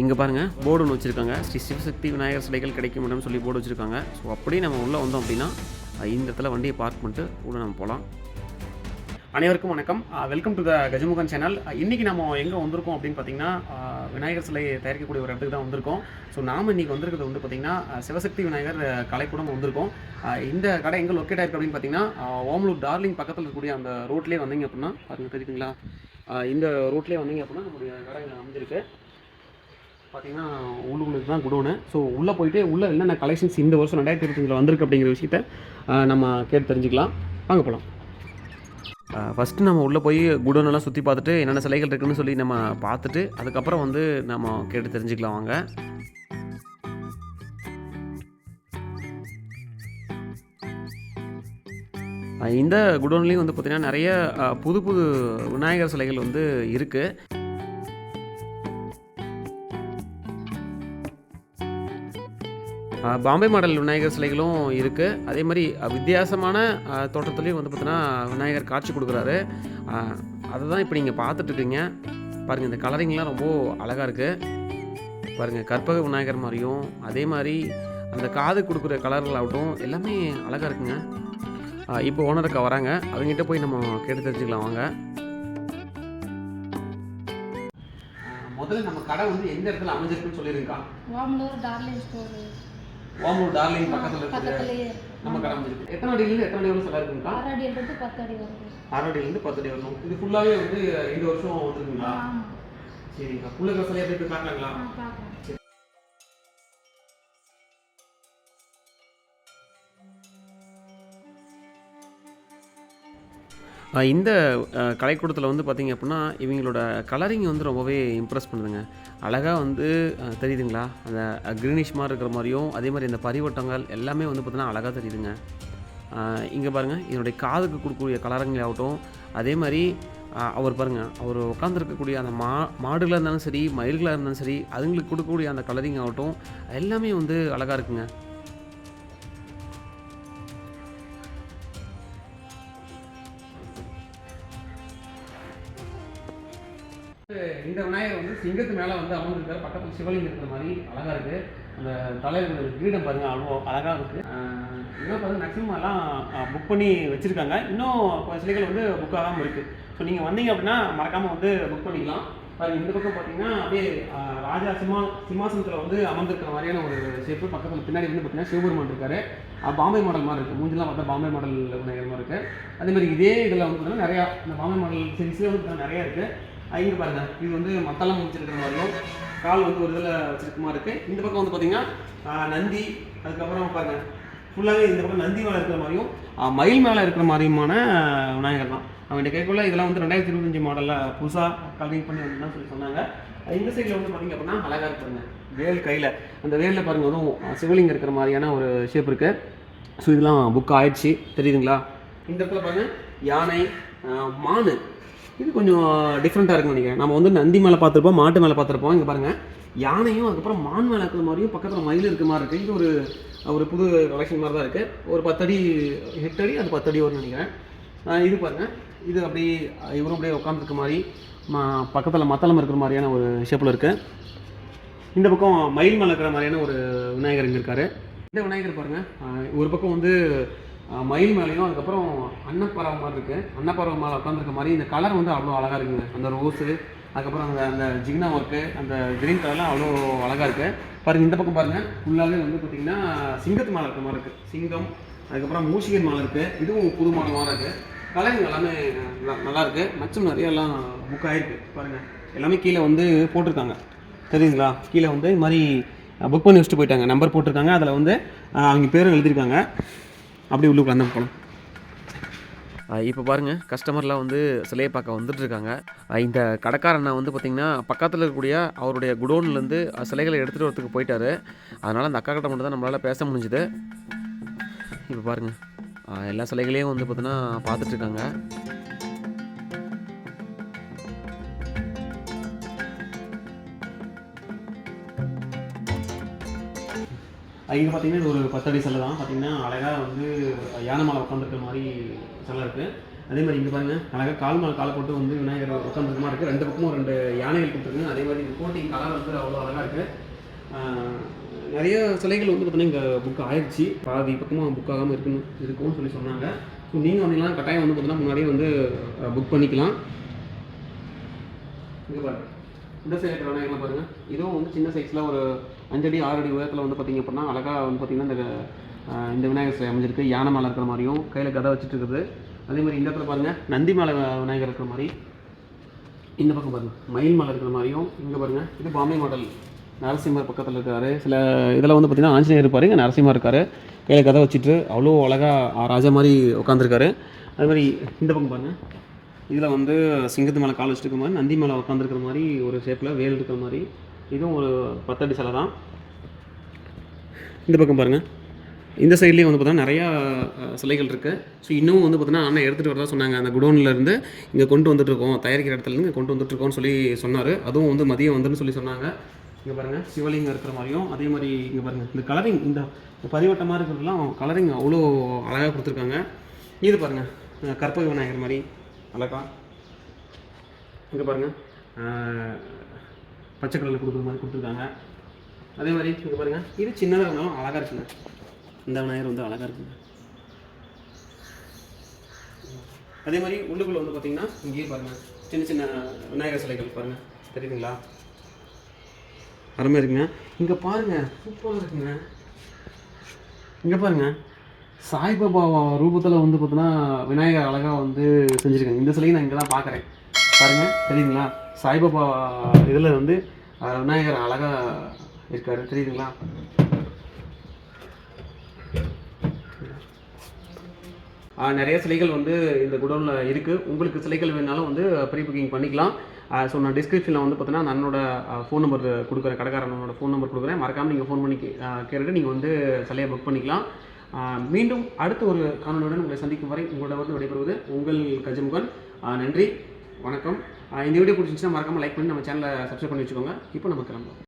இங்கே பாருங்கள் போர்டு ஒன்று வச்சுருக்காங்க. ஸ்ரீ சிவசக்தி விநாயகர் சிலைகள் கிடைக்கும் இடம்னு சொல்லி போர்டு வச்சுருக்காங்க. ஸோ அப்படியே நம்ம உள்ளே வந்தோம் அப்படின்னா இந்த இடத்துல வண்டியை பார்க் பண்ணிட்டு உள்ளே நம்ம போகலாம். அனைவருக்கும் வணக்கம். Welcome to the Gajamukhan channel. இன்றைக்கி நம்ம எங்கே வந்திருக்கோம் அப்படின்னு பார்த்தீங்கன்னா விநாயகர் சிலை தயாரிக்கக்கூடிய ஒரு இடத்துக்கு தான் வந்திருக்கோம். ஸோ நாம் இன்றைக்கி வந்திருக்கிறது வந்து பார்த்திங்கன்னா சிவசக்தி விநாயகர் கலைக்கூடம் வந்திருக்கோம். இந்த கடை எங்கே லொக்கேட் ஆயிருக்கு அப்படின்னு பார்த்தீங்கன்னா ஓமலூர் டார்லிங் பக்கத்தில் இருக்கக்கூடிய அந்த ரோட்லேயே வந்தீங்க அப்படின்னா பாருங்கள், தெரியுதுங்களா? இந்த ரோட்லேயே வந்தீங்க அப்படின்னா நம்மளுடைய கடை அமைஞ்சிருக்கு. பார்த்தீங்கன்னா உள்ளுக்குள்ளே தான் குடோனு. ஸோ உள்ளே போயிட்டு உள்ளே என்னென்ன கலெக்ஷன்ஸ் இந்த வருஷம் 2025 வந்திருக்கு அப்படிங்கிற விஷயத்த நம்ம கேட்டு தெரிஞ்சுக்கலாம். வாங்க போகலாம். ஃபஸ்ட்டு நம்ம உள்ளே போய் குடோனெல்லாம் சுற்றி பார்த்துட்டு என்னென்ன சிலைகள் இருக்குதுன்னு சொல்லி நம்ம பார்த்துட்டு அதுக்கப்புறம் வந்து நம்ம கேட்டு தெரிஞ்சுக்கலாம். வாங்க. இந்த குடோன்லேயும் வந்து பார்த்திங்கன்னா நிறைய புது புது விநாயகர் சிலைகள் வந்து இருக்குது. பாம்பே மாடல் விநாயகர் சிலைகளும் இருக்குது. அதே மாதிரி வித்தியாசமான தோட்டத்துலேயும் வந்து பார்த்தீங்கன்னா விநாயகர் காட்சி கொடுக்குறாரு. அதை தான் இப்போ நீங்கள் பார்த்துட்ருக்கீங்க. பாருங்கள், இந்த கலரிங்லாம் ரொம்ப அழகாக இருக்குது. பாருங்கள், கற்பக விநாயகர் மாதிரியும் அதே மாதிரி அந்த காது கொடுக்குற கலர்களாகட்டும் எல்லாமே அழகாக இருக்குங்க. இப்போ ஓனருக்கு வராங்க, அவங்ககிட்ட போய் நம்ம கேட்டு தெரிஞ்சுக்கலாம். வாங்க. முதல்ல நம்ம கடை வந்து எந்த இடத்துல அமைஞ்சிருக்குன்னு சொல்லியிருக்கா? Omalur darling store. Omalur darling பக்கத்துலயே நம்ம கடை அமைஞ்சிருக்கு. எத்தனை அடியிலேருந்து எத்தனை அடி வரை சிலை இருக்குங்கக்கா? 6 அடியிலிருந்து 10 அடி வரைக்கும். 6 அடியிலேருந்து 10 அடி வரணும். இது ஃபுல்லாகவே வந்து 2 வருஷம் வந்துருக்குங்களா? சரிங்கக்கா. உள்ள இருக்கிற சிலையை எப்படி பார்க்கலாங்களா? இந்த கலைக்கூடத்தில் வந்து பார்த்திங்க அப்படின்னா இவங்களோட கலரிங் வந்து ரொம்பவே இம்ப்ரெஸ் பண்ணுதுங்க. அழகாக வந்து தெரியுதுங்களா? அந்த க்ரீனிஷ் மாதிரி இருக்கிற மாதிரியும் அதே மாதிரி இந்த பரிவட்டங்கள் எல்லாமே வந்து பார்த்திங்கன்னா அழகாக தெரியுதுங்க. இங்கே பாருங்கள், என்னுடைய காதுக்கு கொடுக்கக்கூடிய கலருங்களாகட்டும் அதே மாதிரி அவர் பாருங்கள், அவர் உட்காந்துருக்கக்கூடிய அந்த மாடுகளாக இருந்தாலும் சரி மயில்களாக இருந்தாலும் சரி அதுங்களுக்கு கொடுக்கக்கூடிய அந்த கலரிங் ஆகட்டும் எல்லாமே வந்து அழகாக இருக்குங்க. இந்த விநாயகர் வந்து சிங்கத்து மேலே வந்து அமர்ந்திருக்காரு. பக்கத்தில் சிவலிங்கம் இருக்கிற மாதிரி அழகாக இருக்குது. அந்த தலைவர் கிரீடம் பாருங்கள், அவ்வளோ அழகாக இருக்குது. இன்னும் பாருங்கள், மேக்ஸிமம் எல்லாம் புக் பண்ணி வச்சுருக்காங்க. இன்னும் சிலைகள் வந்து புக் ஆகாமல் இருக்குது. ஸோ நீங்கள் வந்தீங்க அப்படின்னா மறக்காமல் வந்து புக் பண்ணிக்கலாம். பாருங்கள், இந்த பக்கம் பார்த்தீங்கன்னா அப்படியே ராஜா சிம்மாசனத்தில் வந்து அமர்ந்திருக்கிற மாதிரியான ஒரு ஷேப்பு. பக்கத்தில் பின்னாடி வந்து பார்த்தீங்கன்னா சிவபெருமான் இருக்காரு. பாம்பே மாடல் மாதிரி இருக்குது. மூஞ்செல்லாம் பார்த்தா பாம்பே மாடல் விநாயகர் மாதிரி இருக்குது. அதேமாதிரி இதே இதில் வந்து பார்த்தீங்கன்னா நிறையா இந்த பாம்பே மாடல் சீரிஸ்லேயே வந்து நிறையா இருக்குது. இங்கே பாருங்கள், இது வந்து மத்தளம் முடிச்சிருக்கிற மாதிரியும் கால் வந்து ஒரு இதில் வச்சிருக்க மாதிரி இருக்குது. இந்த பக்கம் வந்து பார்த்திங்கன்னா நந்தி, அதுக்கப்புறம் பாருங்கள் ஃபுல்லாகவே இந்த பக்கம் நந்தி மேலே இருக்கிற மாதிரியும் மயில் மேலே இருக்கிற மாதிரியுமான விநாயகர் தான். அவங்க கேட்கல இதெல்லாம் வந்து 2025 மாடலில் புதுசாக கலரிங் பண்ணி வந்துதான் சொல்லி சொன்னாங்க. இந்த சைடில் வந்து பார்த்திங்க அப்படின்னா அழகாக இருக்குங்க. வேல் கையில் அந்த வேலில் பாருங்கள் அதுவும் சிவலிங்கம் இருக்கிற மாதிரியான ஒரு ஷேப் இருக்குது. ஸோ இதெல்லாம் புக் ஆயிடுச்சு, தெரியுதுங்களா? இந்த இடத்துல பாருங்கள் யானை, மானு, இது கொஞ்சம் டிஃப்ரெண்ட்டாக இருக்குன்னு நினைக்கிறேன். நம்ம வந்து நந்தி மேலே பார்த்துருப்போம், மாட்டு மேலே பார்த்துருப்போம். இங்கே பாருங்கள், யானையும் அதுக்கப்புறம் மான் மேலே இருக்கிற மாதிரியும் பக்கத்தில் மயில் இருக்கிற மாதிரி இருக்குது. இது ஒரு புது கலெக்ஷன் மாதிரி தான் இருக்குது. ஒரு 10 அடி 8 அடி, அது 10 அடி வரும்னு நினைக்கிறேன். இது பாருங்கள், இது அப்படி இவரும் அப்படியே உட்காந்துருக்க மாதிரி பக்கத்தில் மத்தளம் இருக்கிற மாதிரியான ஒரு ஷேப்பில் இருக்குது. இந்த பக்கம் மயில் மேலே இருக்கிற மாதிரியான ஒரு விநாயகர் இங்கே இருக்கார். இந்த விநாயகர் பாருங்கள், ஒரு பக்கம் வந்து மயில் மேலேயும் அதுக்கப்புறம் அன்னப்பறவை மாதிரி இருக்குது. அன்னப்பறவை மேலே உட்காந்துருக்க மாதிரி இந்த கலர் வந்து அவ்வளோ அழகாக இருக்குங்க. அந்த ரோஸு, அதுக்கப்புறம் அந்த ஜிக்னா ஒர்க்கு, அந்த கிரீன் கலர்லாம் அவ்வளோ அழகாக இருக்குது. பாருங்கள், இந்த பக்கம் பாருங்கள் ஃபுல்லாகவே வந்து பார்த்திங்கன்னா சிங்கத்து மேலே இருக்கிற மாதிரி இருக்குது. சிங்கம், அதுக்கப்புறம் மூஷிகன் மேலே இருக்குது. இதுவும் புது மாடல் மாதிரி இருக்குது. கலரிங் எல்லாமே நல்லாயிருக்கு. மச்சம் நிறைய எல்லாம் புக் ஆகிருக்கு. பாருங்கள், எல்லாமே கீழே வந்து போட்டிருக்காங்க, தெரியுதுங்களா? கீழே வந்து இது மாதிரி புக் பண்ணி வச்சுட்டு போயிட்டாங்க. நம்பர் போட்டிருக்காங்க, அதில் வந்து அவங்க பேரும் எழுதியிருக்காங்க. அப்படி உள்ளுக்குள்ள அந்த போகலாம். இப்போ பாருங்கள், கஸ்டமர்லாம் வந்து சிலையை பார்க்க வந்துட்டுருக்காங்க. இந்த கடைக்காரண்ணா வந்து பார்த்திங்கன்னா பக்கத்தில் இருக்கக்கூடிய அவருடைய குடோன்லேருந்து சிலைகளை எடுத்துகிட்டு வரத்துக்கு போயிட்டார். அதனால் அந்த அக்கா கிட்ட மட்டும் தான் நம்மளால் பேச முடிஞ்சுது. இப்போ பாருங்கள், எல்லா சிலைகளையும் வந்து பார்த்தீங்கன்னா பார்த்துட்ருக்காங்க. இங்கே பார்த்தீங்கன்னா இது ஒரு 10 அடி சிலை தான். பார்த்தீங்கன்னா அழகாக வந்து யானை மேலே உட்காந்துருக்கிற மாதிரி சிலை இருக்குது. அதே மாதிரி இங்கே பாருங்கள் அழகாக கால் மேலே காலை போட்டு வந்து விநாயகர் உட்காந்துருக்க மாதிரி இருக்குது. 2 பக்கமும் 2 யானைகள் கொடுத்துருக்குங்க. அதே மாதிரி கோட்டிங் கலர் வந்து அவ்வளோ அழகாக இருக்குது. நிறைய சிலைகள் வந்து பார்த்தீங்கன்னா இங்கே புக் ஆயிடுச்சு, பாதி பக்கமாக புக் ஆகாமல் இருக்கும்னு சொல்லி சொன்னாங்க. ஸோ நீங்கள் வந்தீங்கன்னா கட்டாயம் வந்து பார்த்தீங்கன்னா முன்னாடியே வந்து புக் பண்ணிக்கலாம். இங்கே பாருங்கள் இந்த சைடு இருக்கிற விநாயகர்லாம் பாருங்கள். இதுவும் வந்து சின்ன சைஸில் ஒரு 5 அடி 6 அடி உயரத்தில் வந்து பார்த்திங்க அப்படின்னா அழகாக வந்து பார்த்திங்கன்னா இந்த விநாயகர் சிலை அமைஞ்சிருக்கு. யானை மேலே இருக்கிற மாதிரியும் கையில் கதை வச்சுட்டு இருக்குது. அதே மாதிரி இந்த இடத்துல பாருங்கள் நந்தி மேலே விநாயகர் இருக்கிற மாதிரி, இந்த பக்கம் பாருங்கள் மயில் மேலே இருக்கிற மாதிரியும். இங்கே பாருங்கள் இது பாம்பே மாடல் நரசிம்மர் பக்கத்தில் இருக்கார். சில இதில் வந்து பார்த்திங்கன்னா ஆஞ்சநேயர் இருப்பார், இங்கே நரசிம்மர் இருக்கார், கையில் கதை வச்சுட்டு அவ்வளோ அழகாக ராஜா மாதிரி உட்காந்துருக்காரு. அது மாதிரி இந்த பக்கம் பாருங்கள் இதில் வந்து சிங்கத்து மேலே கால் வச்சுருக்க மாதிரி, நந்தி மேலே உட்காந்துருக்கிற மாதிரி ஒரு ஷேப்பில் வேல் இருக்கிற மாதிரி. இதுவும் ஒரு 10 அடி சிலை தான். இந்த பக்கம் பாருங்கள் இந்த சைட்லேயும் வந்து பார்த்தீங்கன்னா நிறையா சிலைகள் இருக்குது. ஸோ இன்னும் வந்து பார்த்தீங்கன்னா அண்ணன் எடுத்துகிட்டு வரதா சொன்னாங்க. அந்த குடோன்லேருந்து இங்கே கொண்டு வந்துட்டுருக்கோம், தயாரிக்கிற இடத்துலேருந்து இங்கே கொண்டு வந்துட்டுருக்கோம்னு சொல்லி சொன்னார். அதுவும் வந்து மதியம் வந்துன்னு சொல்லி சொன்னாங்க. இங்கே பாருங்கள் சிவலிங்கம் இருக்கிற மாதிரியும், அதே மாதிரி இங்கே பாருங்கள் இந்த கலரிங், இந்த பரிவட்டமாக இருக்கிறதுலாம் கலரிங் அவ்வளோ அழகாக கொடுத்துருக்காங்க. இது பாருங்கள் கற்பக விநாயகர் மாதிரி அழகா. இங்கே பாருங்கள் பச்சை கலரில் கொடுக்குற மாதிரி கொடுத்துருக்காங்க. அதே மாதிரி இங்கே பாருங்கள் இது சின்னதாக இருந்தாலும் அழகாக இருக்குங்க. இந்த விநாயகர் வந்து அழகாக இருக்குங்க. அதே மாதிரி உள்ளுக்குள்ளே வந்து பார்த்திங்கன்னா இங்கேயே பாருங்கள் சின்ன சின்ன விநாயகர் சிலைகள் பாருங்கள், தெரியுதுங்களா? அருமையாக இருக்குங்க. இங்கே பாருங்கள் சூப்பராக இருக்குங்க. இங்கே பாருங்கள் சாய்பாபா ரூபத்தில் வந்து பார்த்தீங்கன்னா விநாயகர் அழகாக வந்து செஞ்சுருக்காங்க. இந்த சிலையை நான் இங்கே தான் பார்க்குறேன் பாருங்கள், தெரியுதுங்களா? சாய்பாபா இதில் வந்து விநாயகர் அழகாக இருக்கார், தெரியுதுங்களா? நிறைய சிலைகள் வந்து இந்த குடோனில் இருக்குது. உங்களுக்கு சிலைகள் வேணாலும் வந்து ப்ரீ புக்கிங் பண்ணிக்கலாம். ஸோ நான் டிஸ்கிரிப்ஷனில் வந்து பார்த்தீங்கன்னா என்னோட ஃபோன் நம்பர் கொடுக்குறேன், கடைக்காரனோட ஃபோன் நம்பர் கொடுக்குறேன். மறக்காமல் நீங்கள் ஃபோன் பண்ணி கேட்டுட்டு நீங்கள் வந்து சிலையை புக் பண்ணிக்கலாம். மீண்டும் அடுத்த ஒரு காணொலியுடன் உங்களை சந்திக்கும் வரை உங்களோட விடைபெறுவது உங்கள் கஜமுகன். நன்றி, வணக்கம். இந்த வீடியோ பிடிச்சிருந்துச்சுன்னா மறக்காமல் லைக் பண்ணி நம்ம சேனலை சப்ஸ்கிரைப் பண்ணி வச்சுக்கோங்க. இப்போ நம்ம கிளம்பலாம்.